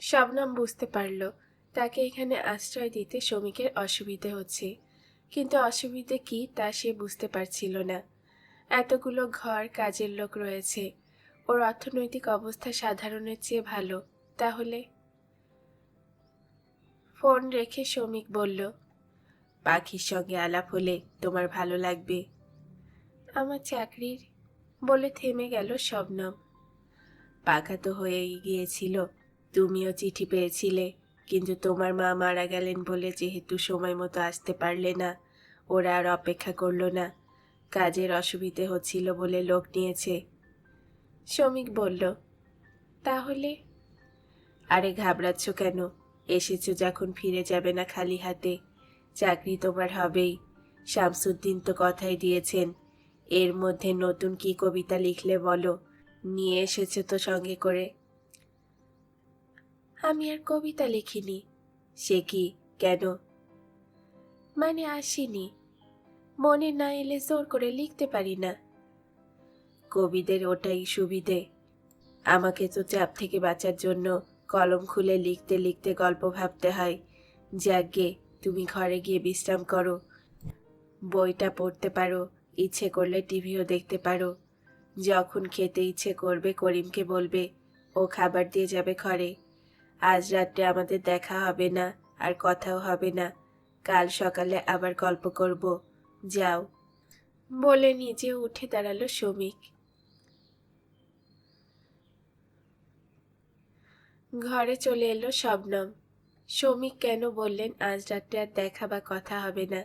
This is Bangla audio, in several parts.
শবনম বুঝতে পারল তাকে এখানে আশ্রয় দিতে শমিকের অসুবিধে হচ্ছে, কিন্তু অসুবিধে কি তা সে বুঝতে পারছিল না। এতগুলো ঘর, কাজের লোক রয়েছে, ওর অর্থনৈতিক অবস্থা সাধারণের চেয়ে ভালো। তাহলে ফোন রেখে শমিক বলল, পাখির সঙ্গে আলাপ হলে তোমার ভালো লাগবে। আমার চাকরির বলে থেমে গেল শবনম। পাখা তো হয়েই গিয়েছিল, তুমিও চিঠি পেয়েছিলে, কিন্তু তোমার মা মারা গেলেন বলে যেহেতু সময় মতো আসতে পারলে না, ওরা আর অপেক্ষা করল না। কাজের অসুবিধে হচ্ছিল বলে লোক নিয়েছে। শমিক বলল, তাহলে? আরে ঘাবড়াচ্ছ কেন? এসেছো যখন ফিরে যাবে না খালি হাতে। চাকরি তোমার হবেই। শামসুদ্দিন তো কথাই দিয়েছেন। এর মধ্যে নতুন কি কবিতা লিখলে বলো, নিয়ে এসেছো তো সঙ্গে করে। আমি আর কবিতা লিখিনি। সে কি, কেন? মানে আসিনি, মনে না এলে জোর করে লিখতে পারি না। কবিদের ওটাই সুবিধে। আমাকে তো চাপ থেকে বাঁচার জন্য কলম খুলে লিখতে লিখতে গল্প ভাবতে হয়। যাকগে, তুমি ঘরে গিয়ে বিশ্রাম করো, বইটা পড়তে পারো, ইচ্ছে করলে টিভিও দেখতে পারো। যখন খেতে ইচ্ছে করবে করিমকে বলবে, ও খাবার দিয়ে যাবে ঘরে। আজ রাত্রে আমাদের দেখা হবে না, আর কথাও হবে না। কাল সকালে আবার গল্প করব। যাও। বলে নিজে উঠে দাঁড়ালো শমিক। ঘরে চলে এলো শবনম। শমিক কেন বললেন আজ রাত্রে আর দেখা বা কথা হবে না,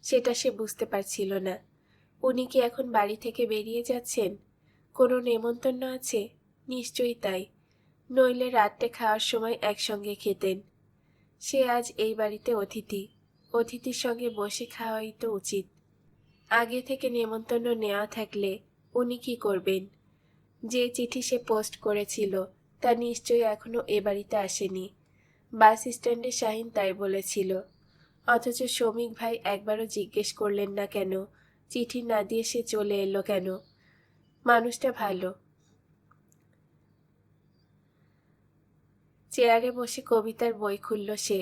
সেটা সে বুঝতে পারছিল না। উনি কি এখন বাড়ি থেকে বেরিয়ে যাচ্ছেন? কোনো নেমন্তন্ন আছে? নিশ্চয়ই তাই, নইলে রাত্রে খাওয়ার সময় একসঙ্গে খেতেন। সে আজ এই বাড়িতে অতিথি, অতিথির সঙ্গে বসে খাওয়াই তো উচিত। আগে থেকে নেমন্তন্ন নেওয়া থাকলে উনি কি করবেন? যে চিঠি সে পোস্ট করেছিল তা নিশ্চয়ই এখনো এ বাড়িতে আসেনি। বাস স্ট্যান্ডে শাহিন তাই বলেছিল। অথচ শমিক ভাই একবারও জিজ্ঞেস করলেন না কেন, চিঠি না দিয়ে সে চলে এলো কেন। মানুষটা ভালো। চেয়ারে বসে কবিতার বই খুলল সে।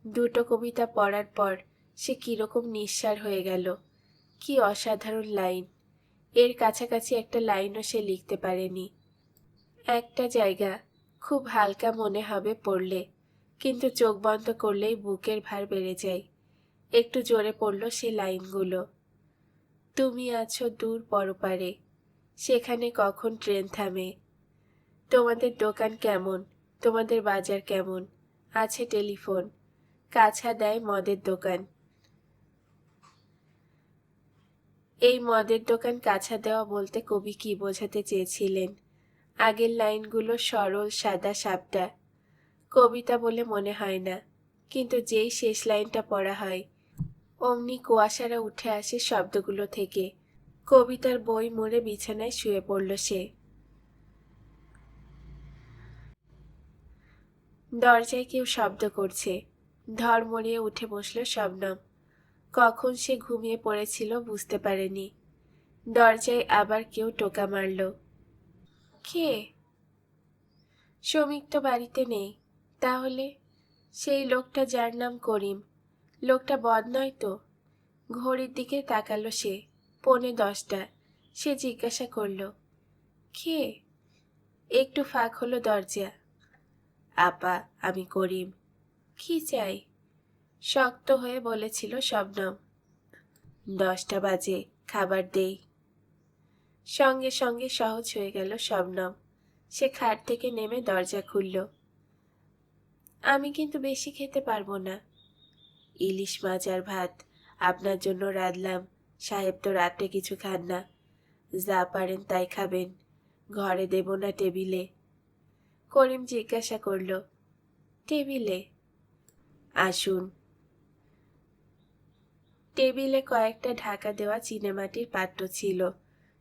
দুটো কবিতা পড়ার পর সে কিরকম নিঃসার হয়ে গেল। কি অসাধারণ লাইন! এর কাছাকাছি একটা লাইনও সে লিখতে পারেনি। একটা জায়গা খুব হালকা মনে হবে পড়লে, কিন্তু চোখ বন্ধ করলেই বুকের ভার বেড়ে যায়। একটু জোরে পড়ল সে লাইনগুলো। তুমি আছো দূর পরপারে, সেখানে কখন ট্রেন থামে। তোমাদের দোকান কেমন, তোমাদের বাজার কেমন, আছে টেলিফোন, কাছা দেয় মদের দোকান। এই মদের দোকান কাছা দেওয়া বলতে কবি কি বোঝাতে চেয়েছিলেন? আগের লাইনগুলো সরল সাদা সাপটা, কবিতা বলে মনে হয় না, কিন্তু যেই শেষ লাইনটা পড়া হয় অমনি কুয়াশারা উঠে আসে শব্দগুলো থেকে। কবিতার বই মুড়ে বিছানায় শুয়ে পড়ল সে। দরজায় কেউ শব্দ করছে। ধড়মড়িয়ে উঠে বসল শবনম। কখন সে ঘুমিয়ে পড়েছিল বুঝতে পারেনি। দরজায় আবার কেউ টোকা মারল। কে? শমিক তো বাড়িতে নেই। তাহলে সেই লোকটা যার নাম করিম, লোকটা বদ নয় তো? ঘড়ির দিকে তাকালো সে। 9:45। সে জিজ্ঞাসা করল, কে? একটু ফাঁক হলো দরজা। আপা, আমি করিম। কি চাই? শক্ত হয়ে বলেছিল শবনম। 10টা বাজে, খাবার দেই। সঙ্গে সঙ্গে সহজ হয়ে গেল শবনম। সে খাট থেকে নেমে দরজা খুলল। আমি কিন্তু বেশি খেতে পারবো না। ইলিশ মাছ আর ভাত আপনার জন্য রাঁধলাম। সাহেব তো রাত্রে কিছু খান না, যা পারেন তাই খাবেন। ঘরে দেব না টেবিলে? করিম জিজ্ঞাসা করল, টেবিলে? আসুন। টেবিলে কয়েকটা ঢাকা দেওয়া চীনেমাটির পাত্র ছিল,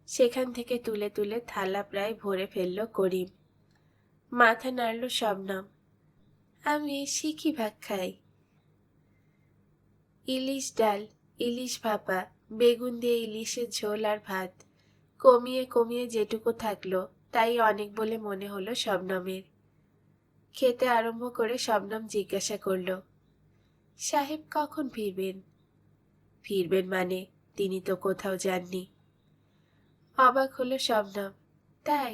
সেখান থেকে তুলে তুলে থালা প্রায় ভরে ফেলল করিম। মাথা নাড়ল শবনম। আমি শিখি ভাগ খাই। ইলিশ ডাল, ইলিশ ভাপা, বেগুন দিয়ে ইলিশের ঝোল আর ভাত। কমিয়ে কমিয়ে যেটুকু থাকলো তাই অনেক বলে মনে হলো শবনমের। খেতে আরম্ভ করে শবনম জিজ্ঞাসা করল, সাহেব কখন ফিরবেন? ফিরবেন মানে? তিনি তো কোথাও যাননি। অবাক হলো শবনম। তাই?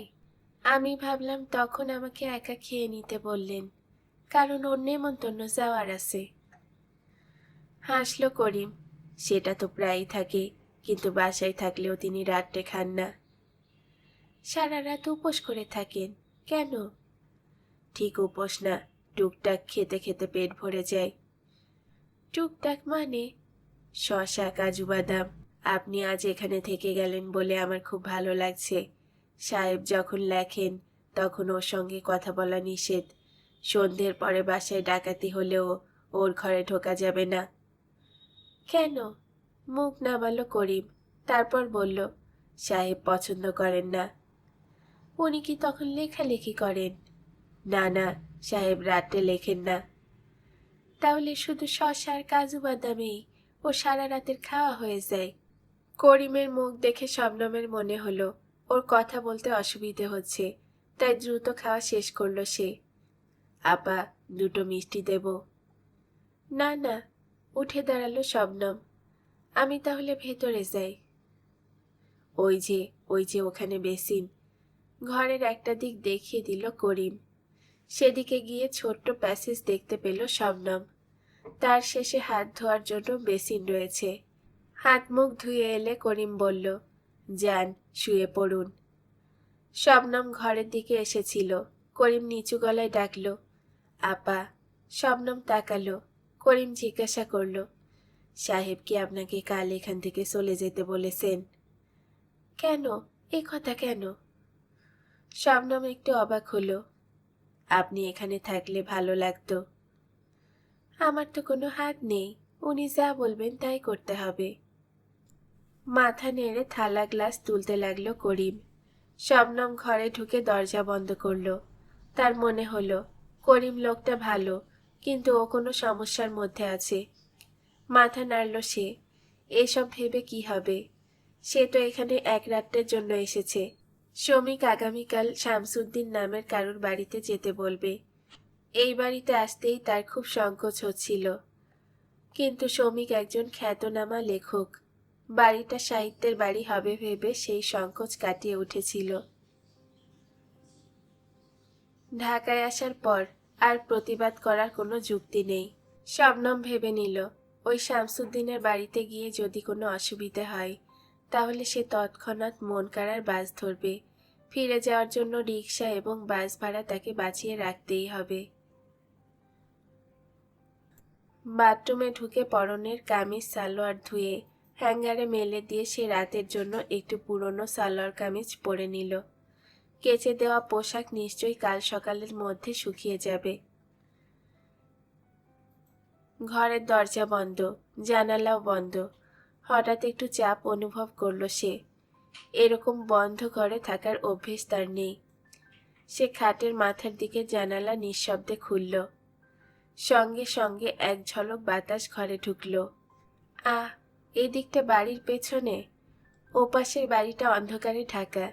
আমি ভাবলাম তখন আমাকে একা খেয়ে নিতে বললেন, কারণ ওর নেমন্তন্ন যাওয়ার আছে। হাসল করিম। সেটা তো প্রায়ই থাকে, কিন্তু বাসায় থাকলেও তিনি রাত্রে খান না। সারা রাত উপোস করে থাকেন কেন? ঠিক উপোস না, টুকটাক খেতে খেতে পেট ভরে যায়। টুকটাক মানে? শসা, কাজু বাদাম। আপনি আজ এখানে থেকে গেলেন বলে আমার খুব ভালো লাগছে। সাহেব যখন লেখেন তখন ওর সঙ্গে কথা বলা নিষেধ। সন্ধ্যের পরে বাসায় ডাকাতি হলেও ওর ঘরে ঢোকা যাবে না। কেন? মুখ নামালো করিম, তারপর বলল, সাহেব পছন্দ করেন না। উনি কি তখন লেখালেখি করেন? না না, সাহেব রাত্রে লেখেন না। তাহলে শুধু শসা আর কাজু বাদামেই ও সারা রাতের খাওয়া হয়ে যায়? করিমের মুখ দেখে শবনমের মনে হলো ওর কথা বলতে অসুবিধে হচ্ছে, তাই দ্রুত খাওয়া শেষ করলো সে। আপা, দুটো মিষ্টি দেব? না না, উঠে দাঁড়ালো শবনম। আমি তাহলে ভেতরে যাই। ওই যে ওখানে বেসিন। ঘরের একটা দিক দেখিয়ে দিল করিম। সেদিকে গিয়ে ছোট্ট প্যাসেজ দেখতে পেল শবনম। তার শেষে হাত ধোয়ার জন্য বেসিন রয়েছে। হাত মুখ ধুয়ে এলে করিম বলল, যান শুয়ে পড়ুন। শবনম ঘরের দিকে এসেছিল। করিম নিচু গলায় ডাকল, আপা। শবনম তাকালো। করিম জিজ্ঞাসা করল, সাহেব কি আপনাকে কাল এখান থেকে চলে যেতে বলেছেন? কেন? এ কথা কেন? শবনম একটু অবাক হলো। আপনি এখানে থাকলে ভালো লাগতো। আমার তো কোনো হাত নেই, উনি যা বলবেন তাই করতে হবে। মাথা নেড়ে থালা গ্লাস তুলতে লাগলো করিম। শবনম ঘরে ঢুকে দরজা বন্ধ করলো। তার মনে হলো করিম লোকটা ভালো, কিন্তু ও কোনো সমস্যার মধ্যে আছে। মাথা নাড়ল সে। এসব ভেবে কি হবে? সে তো এখানে এক রাত্রের জন্য এসেছে। শ্রমিক আগামীকাল শামসুদ্দিন নামের কারুর বাড়িতে যেতে বলবে। এই বাড়িতে আসতেই তার খুব সংকোচ হচ্ছিল, কিন্তু শ্রমিক একজন খ্যাতনামা লেখক। বাড়িটা সাহিত্যের বাড়ি হবে ভেবে সেই সংকোচ কাটিয়ে উঠেছিল। ঢাকায় আসার পর আর প্রতিবাদ করার কোনো যুক্তি নেই। শবনম ভেবে নিল, ওই শামসুদ্দিনের বাড়িতে গিয়ে যদি কোনো অসুবিধা হয় তাহলে সে তৎক্ষণাৎ মনকাড়ার বাস ধরবে। ফিরে যাওয়ার জন্য রিক্সা এবং বাস ভাড়া তাকে বাঁচিয়ে রাখতেই হবে। বাথরুমে ঢুকে পরনের কামিজ সালোয়ার ধুয়ে হ্যাঙ্গারে মেলে দিয়ে সে রাতের জন্য একটু পুরনো সালোয়ার কামিজ পরে নিল। কেচে দেওয়া পোশাক নিশ্চয়ই কাল সকালের মধ্যে শুকিয়ে যাবে। ঘরের দরজা বন্ধ, জানালাও বন্ধ। হঠাৎ একটু চাপ অনুভব করলো সে। এরকম বন্ধ ঘরে থাকার অভ্যেস তার নেই। সে খাটের মাথার দিকে জানালা নিঃশব্দে খুলল। সঙ্গে সঙ্গে এক ঝলক বাতাস ঘরে ঢুকল। আহ, এই দিকটা বাড়ির পেছনে। ওপাশের বাড়িটা অন্ধকারে ঢাকা।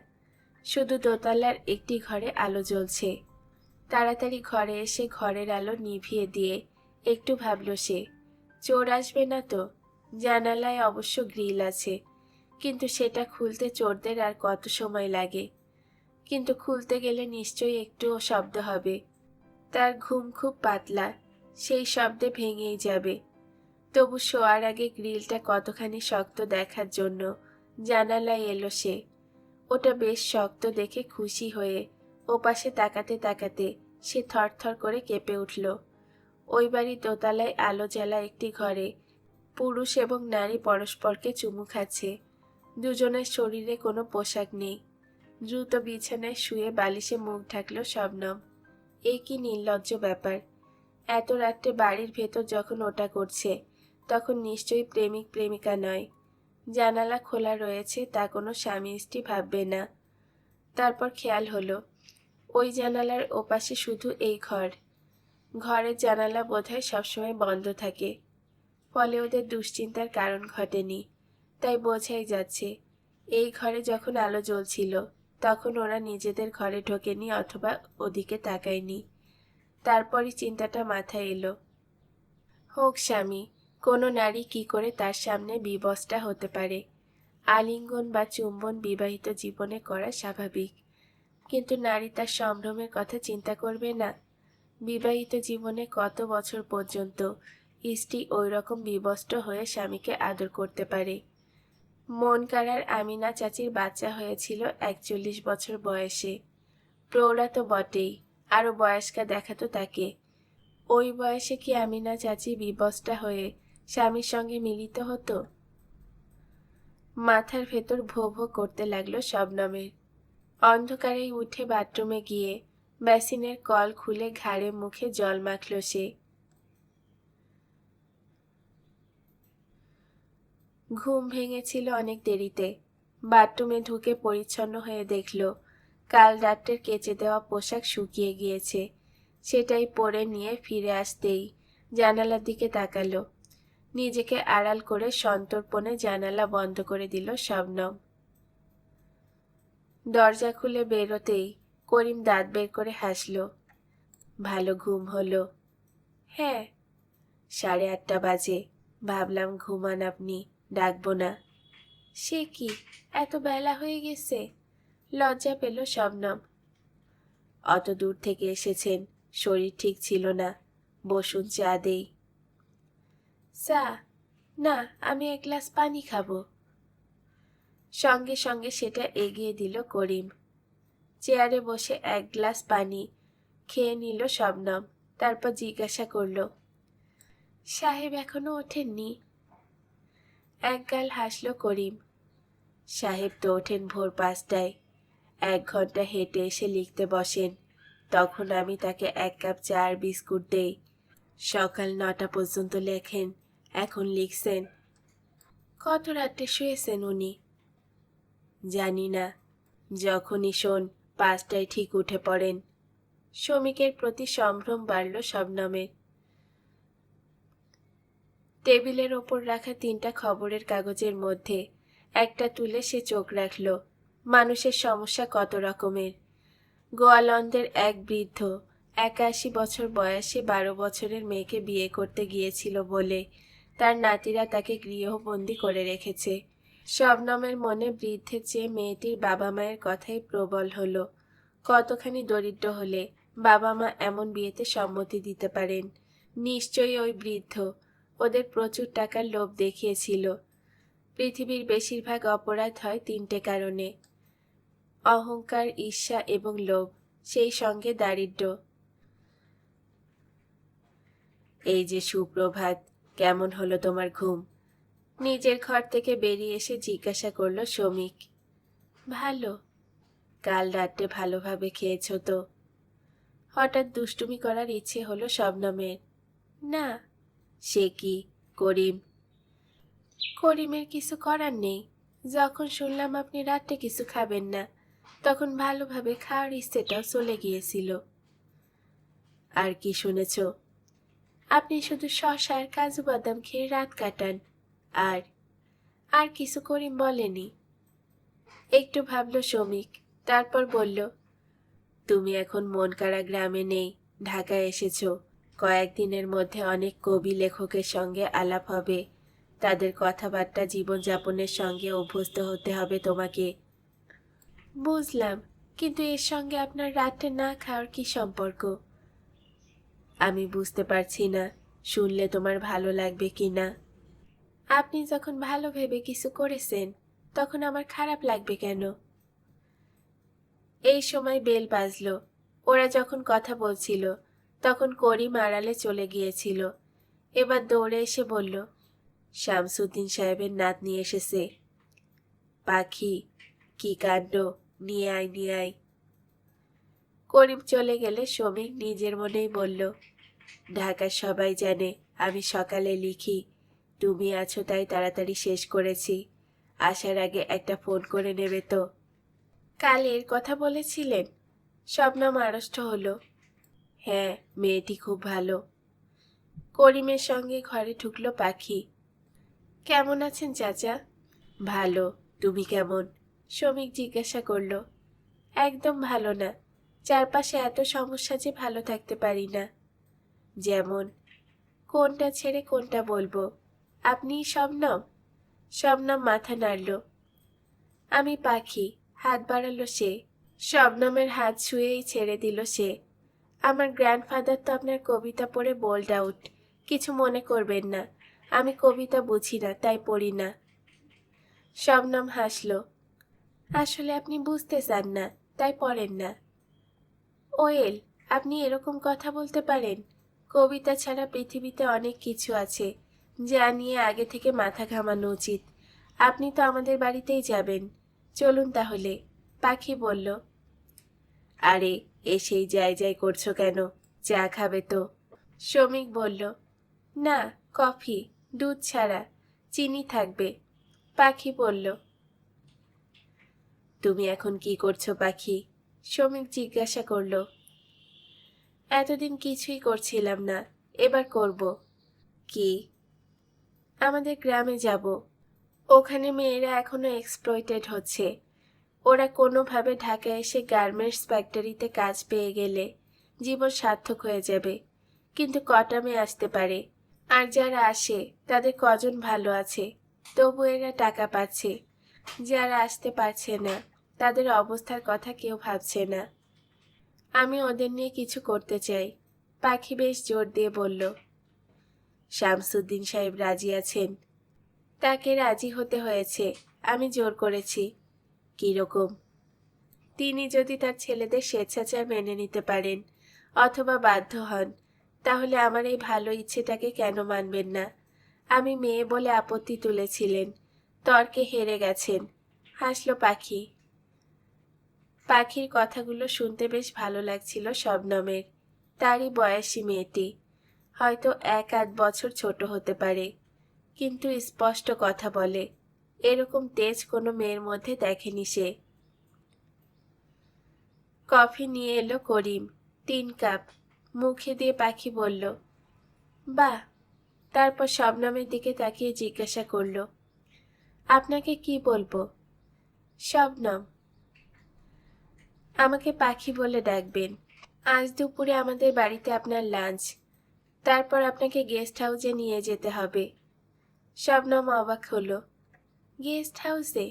শুধু দোতলার একটি ঘরে আলো জ্বলছে। তাড়াতাড়ি ঘরে এসে ঘরের আলো নিভিয়ে দিয়ে একটু ভাবল সে, চোর আসবে না তো? জানালায় অবশ্য গ্রিল আছে, কিন্তু সেটা খুলতে চোরদের আর কত সময় লাগে? কিন্তু খুলতে গেলে নিশ্চয়ই একটুও শব্দ হবে। তার ঘুম খুব পাতলা, সেই শব্দে ভেঙেই যাবে। তবু শোয়ার আগে গ্রিলটা কতখানি শক্ত দেখার জন্য জানালায় এলো সে। ওটা বেশ শক্ত দেখে খুশি হয়ে ওপাশে তাকাতে তাকাতে সে থরথর করে কেঁপে উঠল। ওই বাড়ির দোতলায় আলো জ্বালা একটি ঘরে পুরুষ এবং নারী পরস্পরকে চুমু খাচ্ছে। দুজনের শরীরে কোনো পোশাক নেই। দ্রুত বিছানায় শুয়ে বালিশে মুখ ঢাকল শবনম। এই কি নির্লজ্জ ব্যাপার! এত রাত্রে বাড়ির ভেতর যখন ওটা করছে তখন নিশ্চয়ই প্রেমিক প্রেমিকা নয়। জানালা খোলা রয়েছে তা কোনো স্বামী স্ত্রী ভাববে না। তারপর খেয়াল হলো ওই জানালার ওপাশে শুধু এই ঘর। ঘরের জানালা বোধহয় সবসময় বন্ধ থাকে, ফলে ওদের দুশ্চিন্তার কারণ ঘটেনি। তাই বোঝাই যাচ্ছে এই ঘরে যখন আলো জ্বলছিল তখন ওরা নিজেদের ঘরে ঢোকেনি অথবা ওদিকে তাকায়নি। তারপরই চিন্তাটা মাথায় এলো, হোক স্বামী, কোনো নারী কি করে তার সামনে বিবস্ত্রা হতে পারে? আলিঙ্গন বা চুম্বন বিবাহিত জীবনে করা স্বাভাবিক, কিন্তু নারী তার সম্ভ্রমের কথা চিন্তা করবে না? বিবাহিত জীবনে কত বছর পর্যন্ত স্ত্রী ওই রকম বিবস্ত্র হয়ে স্বামীকে আদর করতে পারে? মন কাড়ার আমিনা চাচির বাচ্চা হয়েছিল 41 বছর বয়সে। প্রৌঢ়া তো বটেই, আরো বয়স্কা দেখাতো তাকে। ওই বয়সে কি আমিনা চাচি বিবস্ত্রা হয়ে স্বামীর সঙ্গে মিলিত হতো? মাথার ভেতর ভো ভো করতে লাগলো শবনমের। অন্ধকারেই উঠে বাথরুমে গিয়ে বেসিনের কল খুলে ঘাড়ে মুখে জল মাখল সে। ঘুম ভেঙেছিল অনেক দেরিতে। বাথরুমে ঢুকে পরিচ্ছন্ন হয়ে দেখল কাল রাত্রের কেচে দেওয়া পোশাক শুকিয়ে গিয়েছে। সেটাই পরে নিয়ে ফিরে আসতেই জানালার দিকে তাকালো। নিজেকে আড়াল করে সন্তর্পণে জানালা বন্ধ করে দিল শবনম। দরজা খুলে বেরোতেই করিম দাঁত বের করে হাসল। ভালো ঘুম হলো? হ্যাঁ। 8:30 বাজে, ভাবলাম ঘুমান আপনি, ডাকবো না। সে কি, এত বেলা হয়ে গেছে? লজ্জা পেল শবনম। অত দূর থেকে এসেছেন, শরীর ঠিক ছিল না, বসুন চা দেই। চা না, আমি 1 গ্লাস পানি খাবো। সঙ্গে সঙ্গে সেটা এগিয়ে দিল করিম। চেয়ারে বসে 1 গ্লাস পানি খেয়ে নিল শবনম। তারপর জিজ্ঞাসা করল, সাহেব এখনো ওঠেননি? একগাল হাসল করিম। সাহেব তো ওঠেন ভোর 5টায়। 1 ঘন্টা হেঁটে এসে লিখতে বসেন, তখন আমি তাকে 1 কাপ চা আর বিস্কুট দেই। সকাল 9টা পর্যন্ত লেখেন, এখন লিখছেন। কত রাতে শুয়েছেন উনি? জানি না, যখনই শোন 5টায় ঠিক উঠে পড়েন। শ্রমিকের প্রতি সম্ভ্রম বাড়ল শবনমের। টেবিলের ওপর রাখা 3টা খবরের কাগজের মধ্যে একটা তুলে সে চোখ রাখল। মানুষের সমস্যা কত রকমের। গোয়ালন্দের এক বৃদ্ধ 81 বছর বয়সে 12 বছরের মেয়েকে বিয়ে করতে গিয়েছিল বলে তার নাতিরা তাকে গৃহবন্দী করে রেখেছে। শবনমের মনে বৃদ্ধের চেয়ে মেয়েটির বাবা মায়ের কথাই প্রবল হলো। কতখানি দরিদ্র হলে বাবা মা এমন বিয়েতে সম্মতি দিতে পারেন? নিশ্চয়ই ওই বৃদ্ধ ওদের প্রচুর টাকার লোভ দেখিয়েছিল। পৃথিবীর বেশিরভাগ অপরাধ হয় 3টে কারণে: অহংকার, ঈর্ষা এবং লোভ, সেই সঙ্গে দারিদ্র্য। এই যে সুপ্রভাত, কেমন হলো তোমার ঘুম? নিজের ঘর থেকে বেরিয়ে এসে জিজ্ঞাসা করল শ্রমিক। ভালো। কাল রাত্রে ভালোভাবে খেয়েছ তো? হঠাৎ দুষ্টুমি করার ইচ্ছে হলো শবনমের। না। সে কি, করিম? করিমের কিছু করার নেই। যখন শুনলাম আপনি রাত্রে কিছু খাবেন না, তখন ভালোভাবে খাওয়ার ইচ্ছেটাও চলে গিয়েছিল। আর কি শুনেছ? আপনি শুধু শসা আর কাজু বাদাম খেয়ে রাত কাটান। আর কিছু করিম বলেনি। একটু ভাবল শ্রমিক, তারপর বলল, তুমি এখন মনকাড়া গ্রামে নেই, ঢাকায় এসেছ। কয়েকদিনের মধ্যে অনেক কবি লেখকের সঙ্গে আলাপ হবে। তাদের কথাবার্তা, জীবনযাপনের সঙ্গে অভ্যস্ত হতে হবে তোমাকে। বুঝলাম, কিন্তু এর সঙ্গে আপনার রাত্রে না খাওয়ার কি সম্পর্ক? আমি বুঝতে পারছি না, শুনলে তোমার ভালো লাগবে কি না। আপনি যখন ভালো ভেবে কিছু করেছেন, তখন আমার খারাপ লাগবে কেন? এই সময় বেল বাজল। ওরা যখন কথা বলছিল তখন করিম আড়ালে চলে গিয়েছিল। এবার দৌড়ে এসে বলল, শামসুদ্দিন সাহেবের নাতনি এসেছে। পাখি, কি কাণ্ড, নিয়ে আয় নিয়ে আয়। করিম চলে গেলে শ্রমিক নিজের মনেই বলল, ঢাকার সবাই জানে আমি সকালে লিখি। তুমি আছো তাই তাড়াতাড়ি শেষ করেছি। আসার আগে একটা ফোন করে নেবে তো। কাল এর কথা বলেছিলেন? শবনম আড়ষ্ট হলো। হ্যাঁ, মেয়েটি খুব ভালো। করিমের সঙ্গে ঘরে ঢুকলো পাখি। কেমন আছেন চাচা? ভালো। তুমি কেমন? শ্রমিক জিজ্ঞাসা করল। একদম ভালো না। চারপাশে এত সমস্যা যে ভালো থাকতে পারি না। যেমন? কোনটা ছেড়ে কোনটা বলবো? আপনিই শবনম? শবনম মাথা নাড়ল। আমি পাখি, হাত বাড়ালো সে। শবনমের হাত ছুঁয়েই ছেড়ে দিল সে। আমার গ্র্যান্ডফাদার তো আপনার কবিতা পড়ে বোল্ড আউট। কিছু মনে করবেন না, আমি কবিতা বুঝি না, তাই পড়ি না। শবনম হাসল। আসলে আপনি বুঝতে চান না, তাই পড়েন না। ওয়েল, আপনি এরকম কথা বলতে পারেন? কবিতা ছাড়া পৃথিবীতে অনেক কিছু আছে যা নিয়ে আগে থেকে মাথা ঘামানো উচিত। আপনি তো আমাদের বাড়িতেই যাবেন, চলুন তাহলে, পাখি বলল। আরে, এসেই যাই যাই করছো কেন? চা খাবে তো? শ্রমিক বলল, না, কফি, দুধ ছাড়া, চিনি থাকবে। পাখি বলল, তুমি এখন কি করছো পাখি? শ্রমিক জিজ্ঞাসা করল। এতদিন কিছুই করছিলাম না, এবার করব। কি? আমাদের গ্রামে যাব। ওখানে মেয়েরা এখনো এক্সপ্লয়েটেড হচ্ছে। ওরা কোনোভাবে ঢাকায় এসে গার্মেন্টস ফ্যাক্টরিতে কাজ পেয়ে গেলে জীবন সার্থক হয়ে যাবে। কিন্তু কটা মেয়ে আসতে পারে? আর যারা আসে তাদের কজন ভালো আছে, তবু এরা টাকা পাচ্ছে। যারা আসতে পারছে না তাদের অবস্থার কথা কেউ ভাবছে না। আমি ওদের নিয়ে কিছু করতে চাই। পাখি বেশ জোর দিয়ে বলল। শামসুদ্দিন সাহেব রাজি আছেন? তাকে রাজি হতে হয়েছে, আমি জোর করেছি। কিরকম? তিনি যদি তার ছেলেদের স্বেচ্ছাচার মেনে নিতে পারেন অথবা বাধ্য হন, তাহলে আমার এই ভালো ইচ্ছেটাকে কেন মানবেন না? আমি মেয়ে বলে আপত্তি তুলেছিলেন, তর্কে হেরে গেছেন। হাসল পাখি। পাখির কথাগুলো শুনতে বেশ ভালো লাগছিল শবনমের। তারই বয়সী মেয়েটি, হয়তো 1-8 বছর ছোট হতে পারে, কিন্তু স্পষ্ট কথা বলে। এরকম তেজ কোনো মেয়ের মধ্যে দেখেনি সে। কফি নিয়ে এলো করিম, 3 কাপ। মুখে দিয়ে পাখি বলল, বাহ। তারপর শবনমের দিকে তাকিয়ে জিজ্ঞাসা করল, আপনাকে কি বলবো? শবনম। আমাকে পাখি বলে ডাকবেন। আজ দুপুরে আমাদের বাড়িতে আপনার লাঞ্চ, তারপর আপনাকে গেস্ট হাউসে নিয়ে যেতে হবে। শবনম অবাক হলো। গেস্ট হাউসে?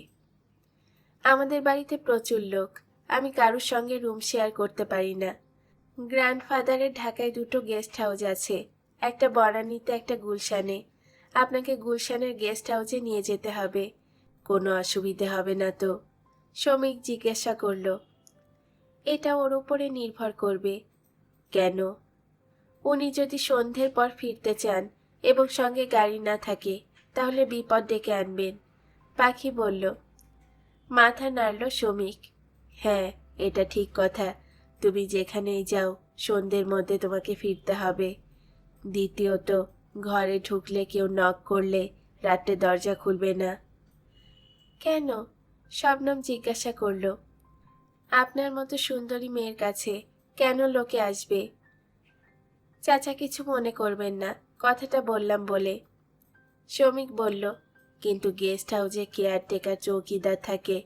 আমাদের বাড়িতে প্রচুর লোক, আমি কারোর সঙ্গে রুম শেয়ার করতে পারি না। গ্র্যান্ডফাদারের ঢাকায় 2টো গেস্ট হাউস আছে, একটা বনানীতে, একটা গুলশানে। আপনাকে গুলশানের গেস্ট হাউসে নিয়ে যেতে হবে। কোনো অসুবিধে হবে না তো? শ্রমিক জিজ্ঞাসা করল। এটা ওর উপরে নির্ভর করবে। কেন? উনি যদি সন্ধ্যের পর ফিরতে চান এবং সঙ্গে গাড়ি না থাকে, তাহলে বিপদ ডেকে আনবেন। পাখি বলল। মাথা নাড়ল শ্রমিক। হ্যাঁ, এটা ঠিক কথা। তুমি যেখানেই যাও সন্ধ্যের মধ্যে তোমাকে ফিরতে হবে। দ্বিতীয়ত, ঘরে ঢুকলে কেউ নক করলে রাতে দরজা খুলবে না। কেন? শবনম জিজ্ঞাসা করল। আপনার মতো সুন্দরী মেয়ের কাছে কেন লোকে আসবে? চাচা কিছু মনে করবেন না, কথাটা বললাম বলে। শ্রমিক বলল, কিন্তু গেস্ট হাউসে কেয়ারটেকার চৌকিদার থাকে,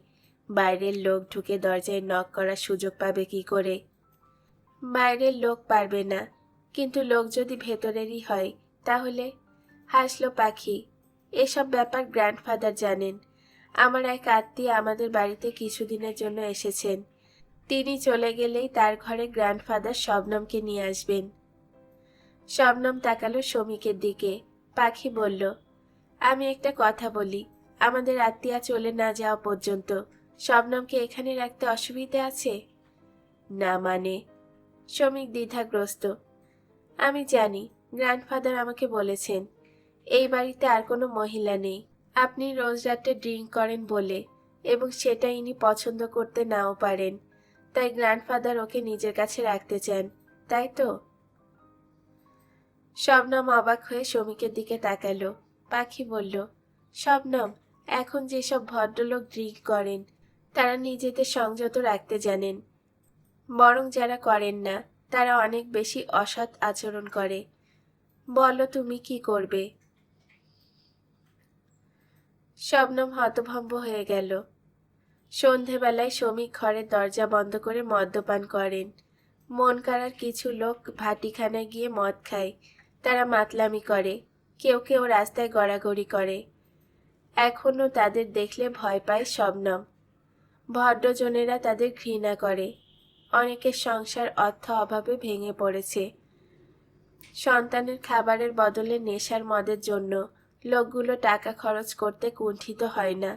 বাইরের লোক ঢুকে দরজায় নক করার সুযোগ পাবে কি করে? বাইরের লোক পারবে না, কিন্তু লোক যদি ভেতরেরই হয় তাহলে? হাসল পাখি। এসব ব্যাপার গ্র্যান্ডফাদার জানেন। আমার এক আত্মীয় আমাদের বাড়িতে কিছুদিনের জন্য এসেছেন। তিনি চলে গেলেই তার ঘরে গ্র্যান্ডফাদার শবনমকে নিয়ে আসবেন। শবনম তাকালো শ্রমিকের দিকে। পাখি বলল, আমি একটা কথা বলি, আমাদের আত্মীয়া চলে না যাওয়া পর্যন্ত শবনমকে এখানে রাখতে অসুবিধে আছে? না মানে? শ্রমিক দ্বিধাগ্রস্ত। আমি জানি, গ্র্যান্ডফাদার আমাকে বলেছেন এই বাড়িতে আর কোনো মহিলা নেই। আপনি রোজ রাতে ড্রিঙ্ক করেন বলে, এবং সেটা ইনি পছন্দ করতে নাও পারেন, তাই গ্র্যান্ডফাদার ওকে নিজের কাছে রাখতে চান, তাই তো? শবনম অবাক হয়ে শ্রমিকের দিকে তাকালো। পাখি বলল, শবনম, এখন যেসব ভদ্রলোক ড্রিঙ্ক করেন তারা নিজেদের সংযত রাখতে জানেন, বরং যারা করেন না তারা অনেক বেশি অসৎ আচরণ করে। বলো তুমি কি করবে? শবনম হতভম্ব হয়ে গেল। সন্ধেবেলায় শ্রমিক ঘরের দরজা বন্ধ করে মদ্যপান করেন। মন কাড়ার কিছু লোক ভাটিখানায় গিয়ে মদ খায়। তারা মাতলামি করে, কেউ কেউ রাস্তায় গড়াগড়ি করে। এখনও তাদের দেখলে ভয় পায় শবনম। ভদ্রজনেরা তাদের ঘৃণা করে। অনেকের সংসার অর্থ অভাবে ভেঙে পড়েছে। সন্তানের খাবারের বদলে নেশার মদের জন্য লোকগুলো টাকা খরচ করতে কুণ্ঠিত হয় না।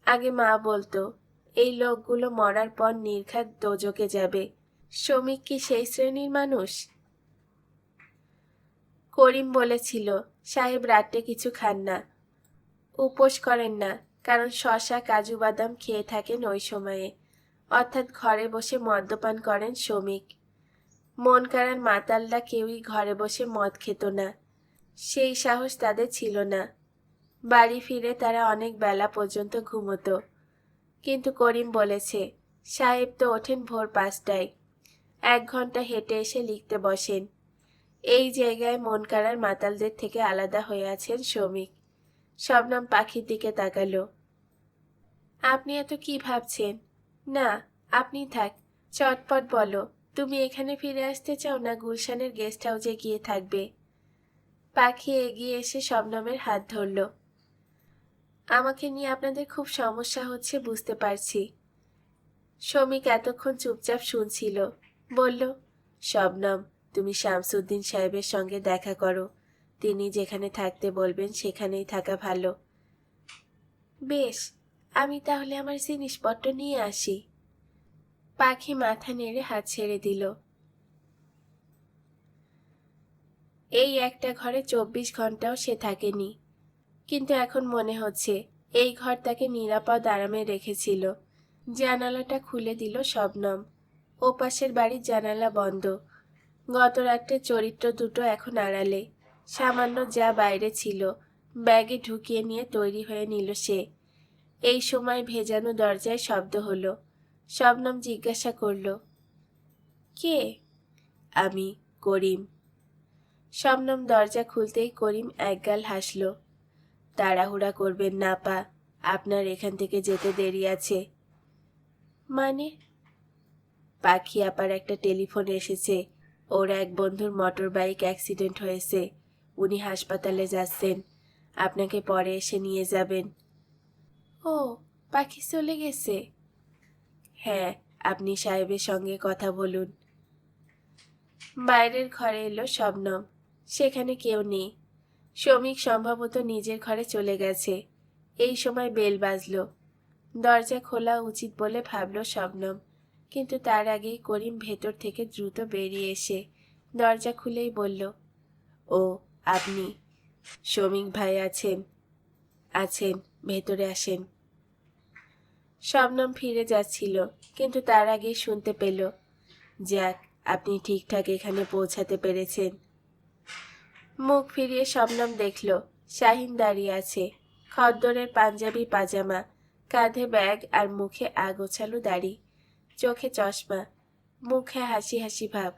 আগে মা বলতো, এই লোকগুলো মরার পর নির্ঘাত দোজকে যাবে। শ্রমিক কি সেই শ্রেণীর মানুষ? করিম বলেছিল, সাহেব রাত্রে কিছু খান না, উপোস করেন না, কারণ শশা কাজু বাদাম খেয়ে থাকেন ওই সময়ে, অর্থাৎ ঘরে বসে মদ্যপান করেন শ্রমিক। মন কাড়ার মাতালরা কেউই ঘরে বসে মদ খেত না, সেই সাহস তাদের ছিল না। বাড়ি ফিরে তারা অনেক বেলা পর্যন্ত ঘুমোতো। কিন্তু করিম বলেছে, সাহেব তো ওঠেন ভোর 5টায়, 1 ঘন্টা হেঁটে এসে লিখতে বসেন। এই জায়গায় মন কাড়ার মাতালদের থেকে আলাদা হয়ে আছেন শ্রমিক। শবনম পাখির দিকে তাকালো। আপনি এত কি ভাবছেন? না, আপনি থাক, চটপট বলো, তুমি এখানে ফিরে আসতে চাও না গুলশানের গেস্ট হাউসে গিয়ে থাকবে? পাখি এগিয়ে এসে শবনমের হাত ধরল। আমাকে নিয়ে আপনাদের খুব সমস্যা হচ্ছে বুঝতে পারছি। শ্রমিক এতক্ষণ চুপচাপ শুনছিল। বলল, শবনম, তুমি শামসুদ্দিন সাহেবের সঙ্গে দেখা করো। তিনি যেখানে থাকতে বলবেন সেখানেই থাকা ভালো। বেশ, আমি তাহলে আমার জিনিসপত্র নিয়ে আসি। পাখি মাথা নেড়ে হাত ছেড়ে দিল। এই একটা ঘরে 24 ঘন্টাও সে থাকেনি, কিন্তু এখন মনে হচ্ছে এই ঘর তাকে নিরাপদ আরামে রেখেছিল। জানালাটা খুলে দিল শবনম। ওপাশের বাড়ির জানালা বন্ধ। গত রাত্রে চরিত্র দুটো এখন আড়ালে। সামান্য যা বাইরে ছিল ব্যাগে ঢুকিয়ে নিয়ে তৈরি হয়ে নিল সে। এই সময় ভেজানো দরজায় শব্দ হলো। শবনম জিজ্ঞাসা করল, কে? আমি, করিম। শবনম দরজা খুলতেই করিম একগাল হাসল। তাড়াহুড়া করবেন না আপা, আপনার এখান থেকে যেতে দেরি আছে। মানে? পাখি আপার একটা টেলিফোন এসেছে। ওর এক বন্ধুর মোটর বাইক অ্যাক্সিডেন্ট হয়েছে, উনি হাসপাতালে যাচ্ছেন, আপনাকে পরে এসে নিয়ে যাবেন। ও, পাখি চলে গেছে? হ্যাঁ, আপনি সাহেবের সঙ্গে কথা বলুন। বাইরের ঘরে এলো শবনম। সেখানে কেউ নেই। শ্রমিক সম্ভবত নিজের ঘরে চলে গেছে। এই সময় বেল বাজল। দরজা খোলা উচিত বলে ভাবল শবনম, কিন্তু তার আগেই করিম ভেতর থেকে দ্রুত বেরিয়ে এসে দরজা খুলেই বলল, ও আপনি? শ্রমিক ভাই আছেন? আছেন, ভেতরে আসেন। শবনম ফিরে যাচ্ছিল, কিন্তু তার আগেই শুনতে পেল, যাক, আপনি ঠিকঠাক এখানে পৌঁছাতে পেরেছেন। মুখ ফিরিয়ে শবনম দেখল শাহিন দাঁড়িয়ে আছে। খদ্দরের পাঞ্জাবি পাজামা, কাঁধে ব্যাগ আর মুখে আগোছালো দাড়ি, চোখে চশমা, মুখে হাসি হাসি ভাব।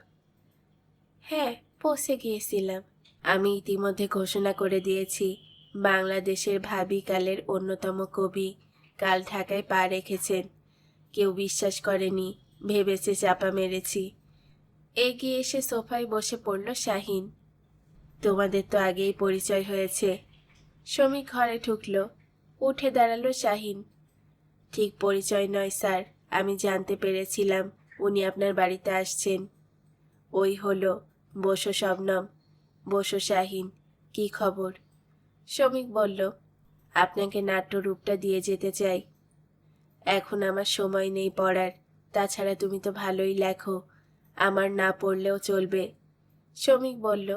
হ্যাঁ, পৌঁছে গিয়েছিলাম। আমি ইতিমধ্যে ঘোষণা করে দিয়েছি, বাংলাদেশের ভাবিকালের অন্যতম কবি কাল ঢাকায় পা রেখেছেন। কেউ বিশ্বাস করেনি, ভেবেছে চাপা মেরেছি। এগিয়ে এসে সোফায় বসে পড়ল শাহিন। তোমাদের তো আগেই পরিচয় হয়েছে। শ্রমিক ঘরে ঢুকল। উঠে দাঁড়ালো শাহিন। ঠিক পরিচয় নয় স্যার, আমি জানতে পেরেছিলাম উনি আপনার বাড়িতে আসছেন। ওই হলো, বসো শবনম, বসো শাহিন, কি খবর? শ্রমিক বলল, আপনাকে নাট্যরূপটা দিয়ে যেতে চাই। এখন আমার সময় নেই পড়ার, তাছাড়া তুমি তো ভালোই লেখো, আমার না পড়লেও চলবে। শ্রমিক বলল,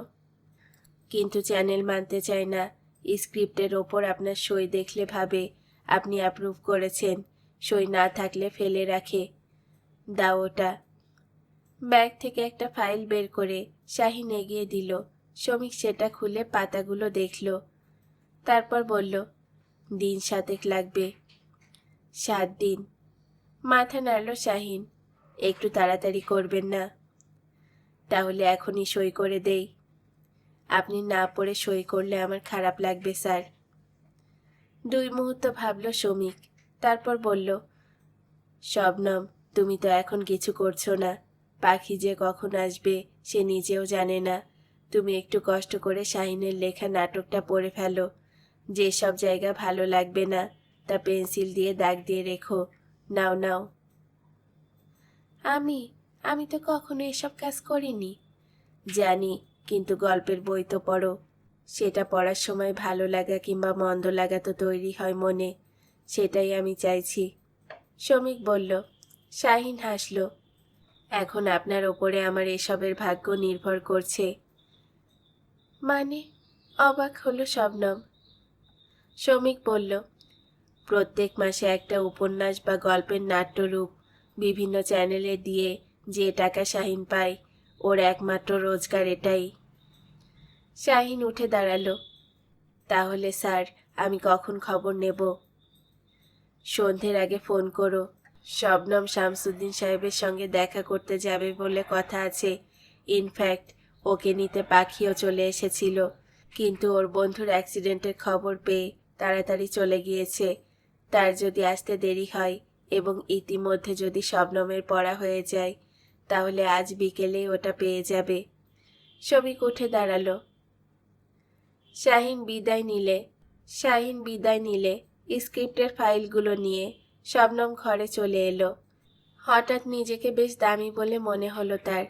কিন্তু চ্যানেল মানতে চায় না। স্ক্রিপ্টের ওপর আপনার সই দেখলে ভাবে আপনি অ্যাপ্রুভ করেছেন, সই না থাকলে ফেলে রাখে। দাও ওটা। ব্যাগ থেকে একটা ফাইল বের করে শাহিন এগিয়ে দিল। শ্রমিক সেটা খুলে পাতাগুলো দেখল, তারপর বলল, দিন 7 লাগবে। 7 দিন? মাথা নাড়ল শাহিন। একটু তাড়াতাড়ি করবেন না? তাহলে এখনই সই করে দেই। আপনি না পড়ে সই করলে আমার খারাপ লাগবে স্যার। 2 মুহূর্ত ভাবল শ্রমিক, তারপর বলল, শবনম, তুমি তো এখন কিছু করছো না। পাখি যে কখন আসবে সে নিজেও জানে না। তুমি একটু কষ্ট করে শাহিনের লেখা নাটকটা পড়ে ফেলো। যেসব জায়গা ভালো লাগবে না তা পেন্সিল দিয়ে দাগ দিয়ে রেখো। নাও নাও। আমি আমি তো কখনো এসব কাজ করিনি। জানি, কিন্তু গল্পের বই তো পড়ো। সেটা পড়ার সময় ভালো লাগা কিংবা মন্দ লাগা তো তৈরি হয় মনে। সেটাই আমি চাইছি। শমিক বলল। শাহিন হাসল। এখন আপনার ওপরে আমার এসবের ভাগ্য নির্ভর করছে। মানে? অবাক হলো শবনম। শমিক বলল, প্রত্যেক মাসে একটা উপন্যাস বা গল্পের নাট্যরূপ বিভিন্ন চ্যানেলে দিয়ে যে টাকা শাহিন পায়, ওর একমাত্র রোজগার এটাই। শাহিন উঠে দাঁড়ালো। তাহলে স্যার, আমি কখন খবর নেব? সন্ধ্যের আগে ফোন করো। শবনম শামসুদ্দিন সাহেবের সঙ্গে দেখা করতে যাবে বলে কথা আছে। ইনফ্যাক্ট ওকে নিতে পাখিও চলে এসেছিল, কিন্তু ওর বন্ধুর অ্যাক্সিডেন্টের খবর পেয়ে তাড়াতাড়ি চলে গিয়েছে। তার যদি আসতে দেরি হয় এবং ইতিমধ্যে যদি শবনমের পড়া হয়ে যায়, তাহলে আজ বিকেলেই ওটা পেয়ে যাবে। শমিক উঠে দাঁড়ালো। শাহিন বিদায় নিলে স্ক্রিপ্টের ফাইলগুলো নিয়ে শবনম ঘরে চলে এলো। হঠাৎ নিজেকে বেশ দামি বলে মনে হলো তার।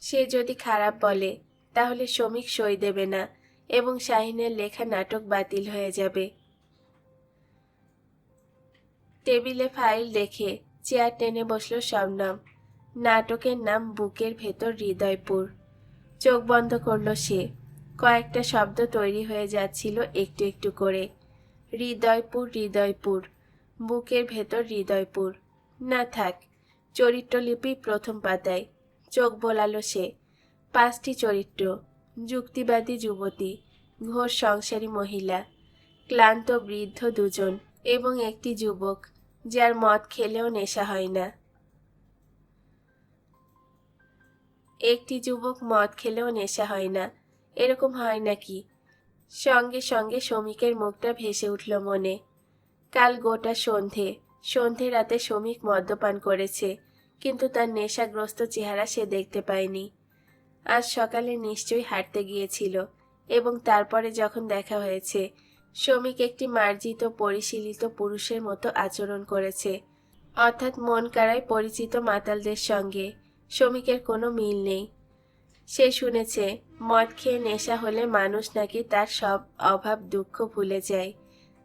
সে যদি খারাপ বলে তাহলে শমিক সই দেবে না এবং শাহিনের লেখা নাটক বাতিল হয়ে যাবে। টেবিলে ফাইল রেখে চেয়ার টেনে বসল শবনম। নাটকের নাম বুকের ভেতর হৃদয়পুর। চোখ বন্ধ করলো সে। কয়েকটা শব্দ তৈরি হয়ে যাচ্ছিল একটু একটু করে। হৃদয়পুর, হৃদয়পুর, বুকের ভেতর হৃদয়পুর। না থাক, চরিত্রলিপি প্রথম পাতায়। চোখ বোলালো সে। 5টি চরিত্র। যুক্তিবাদী যুবতী, ঘোর সংসারী মহিলা, ক্লান্ত বৃদ্ধ 2জন এবং একটি যুবক যার মদ খেলেও নেশা হয় না। এরকম হয় নাকি? সঙ্গে সঙ্গে শমিকের মুখটা ভেসে উঠল মনে। কাল গোটা সন্ধে রাতে শমিক মদ্যপান করেছে, কিন্তু তার নেশাগ্রস্ত চেহারা সে দেখতে পায়নি। আজ সকালে নিশ্চয়ই হাঁটতে গিয়েছিল এবং তারপরে যখন দেখা হয়েছে, শমিক একটি মার্জিত পরিশীলিত পুরুষের মতো আচরণ করেছে। অর্থাৎ মন কাড়ায় পরিচিত মাতালদের সঙ্গে শমিকের কোনো মিল নেই। সে শুনেছে মদ খেয়ে নেশা হলে মানুষ নাকি তার সব অভাব দুঃখ ভুলে যায়।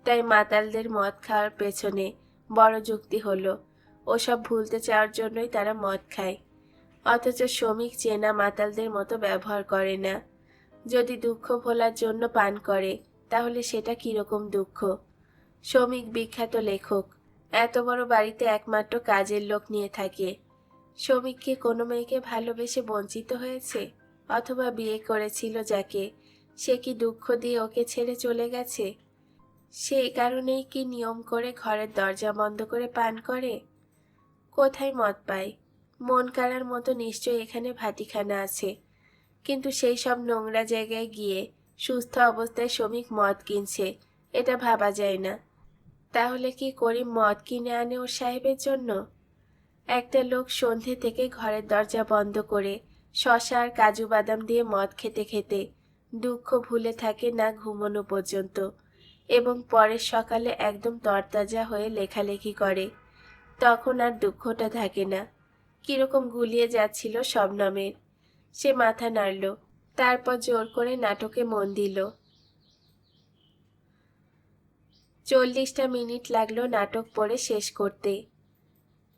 তাই মাতালদের মদ খাওয়ার পেছনে বড় যুক্তি হলো ওসব ভুলতে চাওয়ার জন্যই তারা মদ খায়। অথচ শমিক চেনা মাতালদের মতো ব্যবহার করে না। যদি দুঃখ ভোলার জন্য পান করে তাহলে সেটা কিরকম দুঃখ? শমিক বিখ্যাত লেখক, এত বড় বাড়িতে একমাত্র কাজের লোক নিয়ে থাকে। শমিক কি কোনো মেয়েকে ভালোবেসে বঞ্চিত হয়েছে? অথবা বিয়ে করেছিল যাকে, সে কি দুঃখ দিয়ে ওকে ছেড়ে চলে গেছে? সেই কারণেই কি নিয়ম করে ঘরের দরজা বন্ধ করে পান করে? কোথায় মদ পায়? মন কাড়ার মতো নিশ্চয়ই এখানে ভাটিখানা আছে, কিন্তু সেই সব নোংরা জায়গায় গিয়ে সুস্থ অবস্থায় শমিক মদ কিনছে, এটা ভাবা যায় না। তাহলে কি করিম মদ কিনে আনে ওর সাহেবের জন্য? একটা লোক সন্ধে থেকে ঘরের দরজা বন্ধ করে শশা আর কাজু বাদাম দিয়ে মদ খেতে খেতে দুঃখ ভুলে থাকে না ঘুমোনো পর্যন্ত, এবং পরের সকালে একদম তরতাজা হয়ে লেখালেখি করে। তখন আর দুঃখটা থাকে না। কিরকম গুলিয়ে যাচ্ছিল শবনমের। সে মাথা নাড়ল, তারপর জোর করে নাটকে মন দিল। 40টা মিনিট লাগলো নাটক পড়ে শেষ করতে।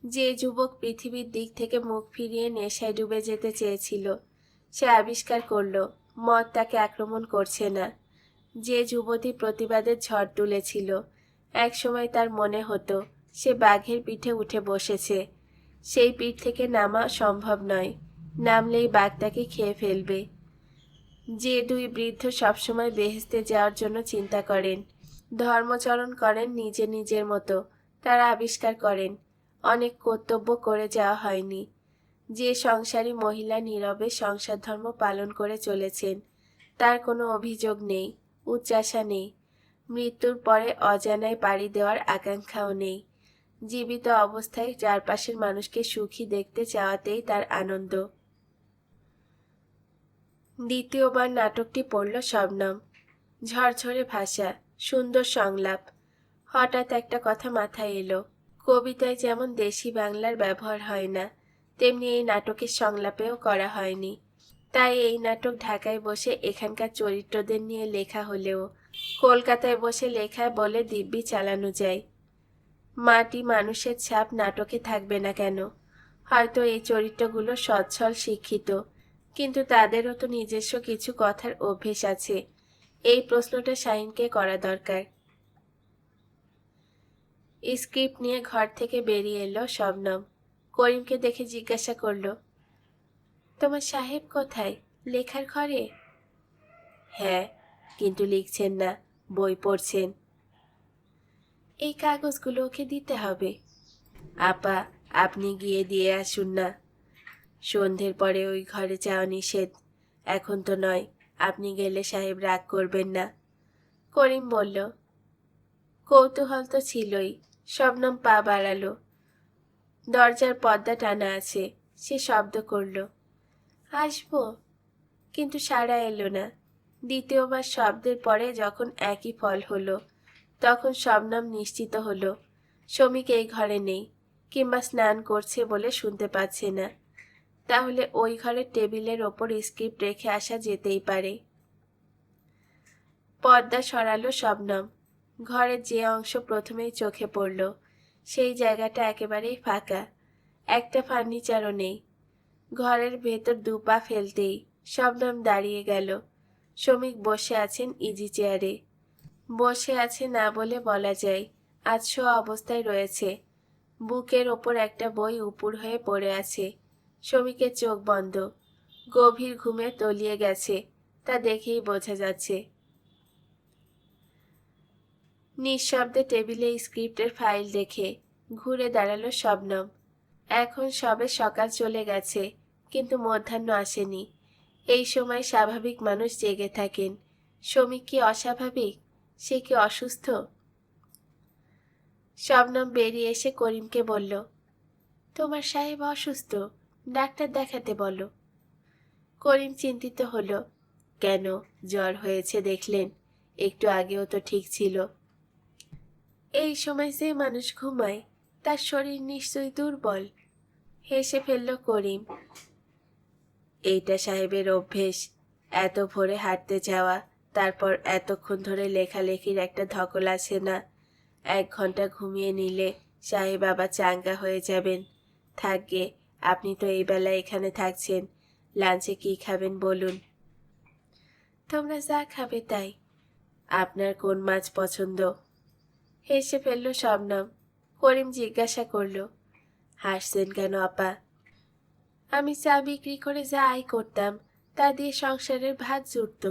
যে যুবক পৃথিবীর দিক থেকে মুখ ফিরিয়ে নেশায় ডুবে যেতে চেয়েছিল, সে আবিষ্কার করলো মদ তাকে আক্রমণ করছে না। যে যুবতী প্রতিবাদের ঝড় তুলেছিল, একসময় তার মনে হতো সে বাঘের পিঠে উঠে বসেছে, সেই পিঠ থেকে নামা সম্ভব নয়, নামলেই বাঘ তাকে খেয়ে ফেলবে। যে 2 বৃদ্ধ সবসময় বেহেশতে যাওয়ার জন্য চিন্তা করেন, ধর্মচরণ করেন নিজের মতো, তারা আবিষ্কার করেন অনেক কর্তব্য করে যাওয়া হয়নি। যে সংসারী মহিলা নীরবে সংসার ধর্ম পালন করে চলেছেন, তার কোনো অভিযোগ নেই, উচ্চাশা নেই, মৃত্যুর পরে অজানায় পাড়ি দেওয়ার আকাঙ্ক্ষাও নেই। জীবিত অবস্থায় চারপাশের মানুষকে সুখী দেখতে চাওয়াতেই তার আনন্দ। দ্বিতীয়বার নাটকটি পড়ল শবনম। ঝরঝরে ভাষা, সুন্দর সংলাপ। হঠাৎ একটা কথা মাথায় এলো, কবিতায় যেমন দেশি বাংলার ব্যবহার হয় না, তেমনি এই নাটকের সংলাপেও করা হয়নি। তাই এই নাটক ঢাকায় বসে এখানকার চরিত্রদের নিয়ে লেখা হলেও কলকাতায় বসে লেখায় বলে দিব্যি চালানো যায়। মাটি মানুষের ছাপ নাটকে থাকবে না কেন? হয়তো এই চরিত্রগুলো সচ্ছল শিক্ষিত, কিন্তু তাদেরও তো নিজস্ব কিছু কথার অভ্যেস আছে। এই প্রশ্নটা শাহিনকে করা দরকার। স্ক্রিপ্ট নিয়ে ঘর থেকে বেরিয়ে এলো শবনম। করিমকে দেখে জিজ্ঞাসা করলো, তোমার সাহেব কোথায়? লেখার ঘরে? হ্যাঁ, কিন্তু লিখছেন না, বই পড়ছেন। এই কাগজগুলো ওকে দিতে হবে। আপা, আপনি গিয়ে দিয়ে আসুন না। সন্ধ্যের পরে ওই ঘরে যাওয়া নিষেধ। এখন তো নয়, আপনি গেলে সাহেব রাগ করবেন না। করিম বলল। কৌতূহল তো ছিলই। শবনম পা বাড়ালো। দরজার পর্দা টানা আছে। সে শব্দ করল, আসবো, কিন্তু সাড়া এলো না। দ্বিতীয়বার শব্দের পরে যখন একই ফল হলো, তখন শবনম নিশ্চিত হলো শমিক এই ঘরে নেই, কিংবা স্নান করছে বলে শুনতে পাচ্ছে না। তাহলে ওই ঘরের টেবিলের ওপর স্ক্রিপ্ট রেখে আসা যেতেই পারে। পর্দা সরালো শবনম। ঘরের যে অংশ প্রথমেই চোখে পড়ল, সেই জায়গাটা একেবারেই ফাঁকা। একটা ফার্নিচারও নেই। ঘরের ভেতর দুপা ফেলতেই শবনম দাঁড়িয়ে গেল। শমিক বসে আছেন ইজি চেয়ারে। বসে আছে না বলে বলা যায়, আধশো অবস্থায় রয়েছে। বুকের ওপর একটা বই উপুড় হয়ে পড়ে আছে। শমিকের চোখ বন্ধ, গভীর ঘুমে তলিয়ে গেছে, তা দেখেই বোঝা যাচ্ছে। নিঃশব্দে টেবিলে স্ক্রিপ্টের ফাইল দেখে ঘুরে দাঁড়ালো শবনম। এখন সবে সকাল চলে গেছে, কিন্তু মধ্যাহ্ন আসেনি। এই সময় স্বাভাবিক মানুষ জেগে থাকেন। শমিক কি অস্বাভাবিক? সে কি অসুস্থ? শবনম বেরিয়ে এসে করিমকে বলল, তোমার সাহেব অসুস্থ, ডাক্তার দেখাতে বলো। করিম চিন্তিত হলো। কেন, জ্বর হয়েছে দেখলেন? একটু আগেও তো ঠিক ছিল। এই সময় যে মানুষ ঘুমায়, তার শরীর নিশ্চয়ই দুর্বল। হেসে ফেলল করিম। এইটা সাহেবের অভ্যেস, এত ভোরে হাঁটতে যাওয়া, তারপর এতক্ষণ ধরে লেখালেখির একটা ধকল আছে না। 1 ঘন্টা ঘুমিয়ে নিলে সাহেব আবার চাঙ্গা হয়ে যাবেন। থাকবে, আপনি তো এই বেলা এখানে থাকছেন, লাঞ্চে কি খাবেন বলুন? তোমরা যা খাবে তাই। আপনার কোন মাছ পছন্দ? হেসে ফেলল শবনম। করিম জিজ্ঞাসা করল, হাসছেন কেন আপা? আমি চা বিক্রি করে যা আয় করতাম, তা দিয়ে সংসারের ভাত জুটত।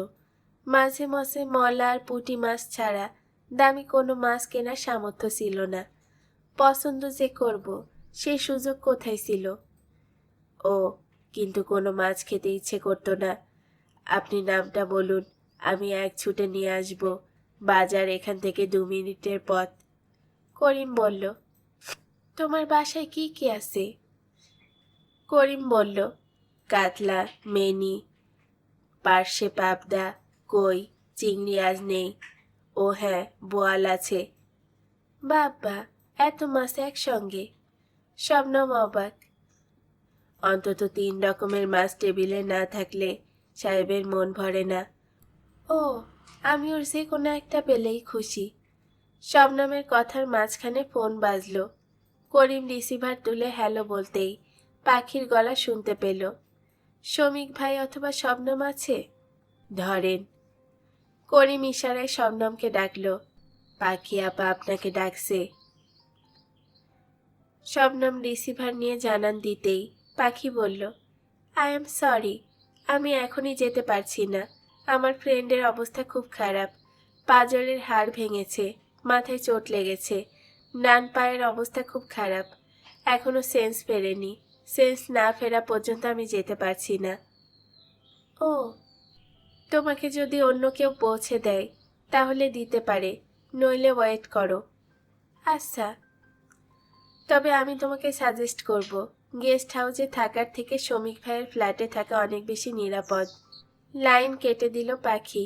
মাঝে মাঝে মলা আর পুঁটি মাছ ছাড়া দামি কোনো মাছ কেনার সামর্থ্য ছিল না। পছন্দ যে করব, সেই সুযোগ কোথায় ছিল? ও, কিন্তু কোনো মাছ খেতে ইচ্ছে করতো না? আপনি নামটা বলুন, আমি এক ছুটে নিয়ে আসব। বাজার এখান থেকে 2 মিনিটের পথ। করিম বলল, তোমার বাসায় কি কি আছে? করিম বলল, কাতলা, মেনি, পার্শে, পাবদা, কই, চিংড়ি আজ নেই। ও হ্যাঁ, বোয়াল আছে। বাবা, এত মাছ একসঙ্গে? শবনম অবাক। অন্তত 3 রকমের মাছ টেবিলে না থাকলে সাহেবের মন ভরে না। ও, আমি ওর যে কোনো একটা পেলেই খুশি। শবনমের কথার মাঝখানে ফোন বাজলো। করিম রিসিভার তুলে হ্যালো বলতেই পাখির গলা শুনতে পেল। শমিক ভাই অথবা শবনম আছে? ধরেন। করিম ইশারায় শবনমকে ডাকলো। পাখি আপা আপনাকে ডাকছে। শবনম রিসিভার নিয়ে জানান দিতেই পাখি বলল, আই এম সরি, আমি এখনই যেতে পারছি না। আমার ফ্রেন্ডের অবস্থা খুব খারাপ। পাঁজরের হাড় ভেঙেছে, মাথায় চোট লেগেছে, ডান পায়ের অবস্থা খুব খারাপ। এখনো সেন্স ফেরেনি। সেন্স না ফেরা পর্যন্ত আমি যেতে পারছি না। ও, তোমাকে যদি অন্য কেউ পৌঁছে দেয় তাহলে দিতে পারে, নইলে ওয়েট করো। আচ্ছা। তবে আমি তোমাকে সাজেস্ট করব, গেস্ট হাউসে থাকার থেকে শ্রমিক ভাইয়ের ফ্ল্যাটে থাকা অনেক বেশি নিরাপদ। লাইন কেটে দিল পাখি।